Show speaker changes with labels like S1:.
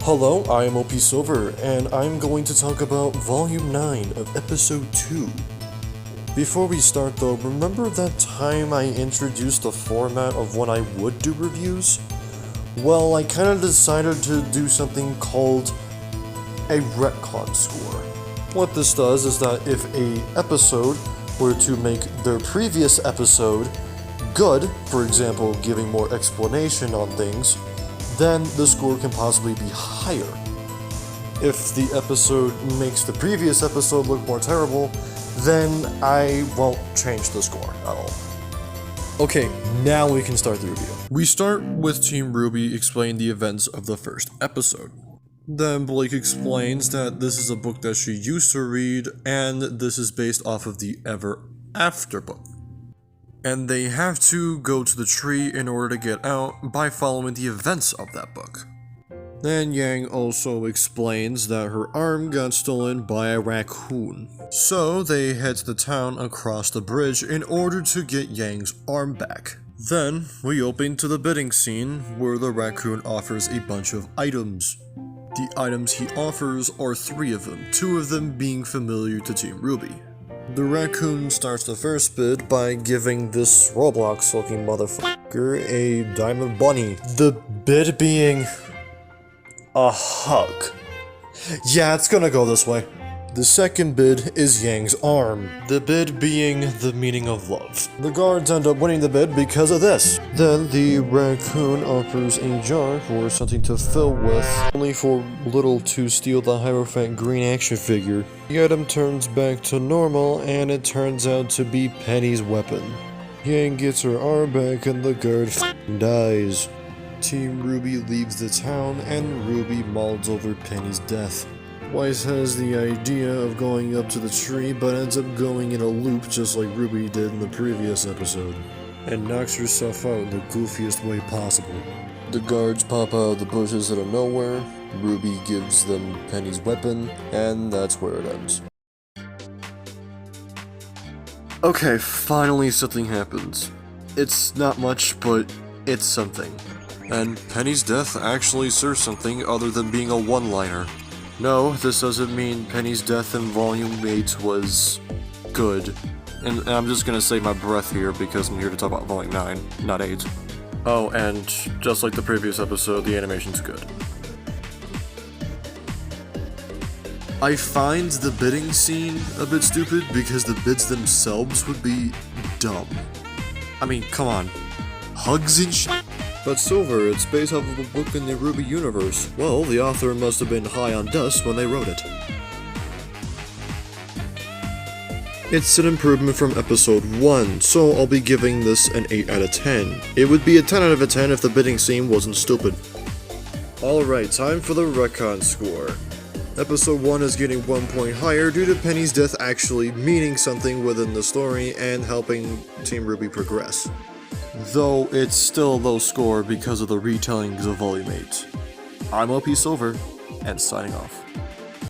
S1: Hello, I am OP Silver, and I'm going to talk about Volume 9 of Episode 2. Before we start though, remember that time I introduced the format of when I would do reviews? Well, I kinda decided to do something called a retcon score. What this does is that if a episode were to make their previous episode good, for example giving more explanation on things, then the score can possibly be higher. If the episode makes the previous episode look more terrible, then I won't change the score at all. Okay, now we can start the review. We start with Team RWBY explaining the events of the first episode. Then Blake explains that this is a book that she used to read, and this is based off of the Ever After book. And they have to go to the tree in order to get out by following the events of that book. Then Yang also explains that her arm got stolen by a raccoon. So they head to the town across the bridge in order to get Yang's arm back. Then we open to the bidding scene where the raccoon offers a bunch of items. The items he offers are 3 of them, 2 of them being familiar to Team RWBY. The raccoon starts the first bid by giving this Roblox-looking motherfucker a diamond bunny. The bid being a hug. Yeah, it's gonna go this way. The second bid is Yang's arm, the bid being the meaning of love. The guards end up winning the bid because of this. Then the raccoon offers a jar for something to fill with, only for Little to steal the Hierophant green action figure. The item turns back to normal and it turns out to be Penny's weapon. Yang gets her arm back and the guard dies. Team RWBY leaves the town and RWBY mulls over Penny's death. Weiss has the idea of going up to the tree, but ends up going in a loop just like RWBY did in the previous episode, and knocks herself out in the goofiest way possible. The guards pop out of the bushes out of nowhere, RWBY gives them Penny's weapon, and that's where it ends. Okay, finally something happens. It's not much, but it's something. And Penny's death actually serves something other than being a one-liner. No, this doesn't mean Penny's death in Volume 8 was good. And I'm just gonna save my breath here because I'm here to talk about Volume 9, not 8. Oh, and just like the previous episode, the animation's good. I find the bidding scene a bit stupid because the bids themselves would be dumb. I mean, come on. Hugs and shit? But Silver, it's based off of a book in the RWBY universe. Well, the author must have been high on dust when they wrote it. It's an improvement from episode 1, so I'll be giving this an 8 out of 10. It would be a 10 out of 10 if the bidding scene wasn't stupid. Alright, time for the retcon score. Episode 1 is getting 1 point higher due to Penny's death actually meaning something within the story and helping Team RWBY progress. Though it's still a low score because of the retellings of Volume 8. I'm OP Silver, and signing off.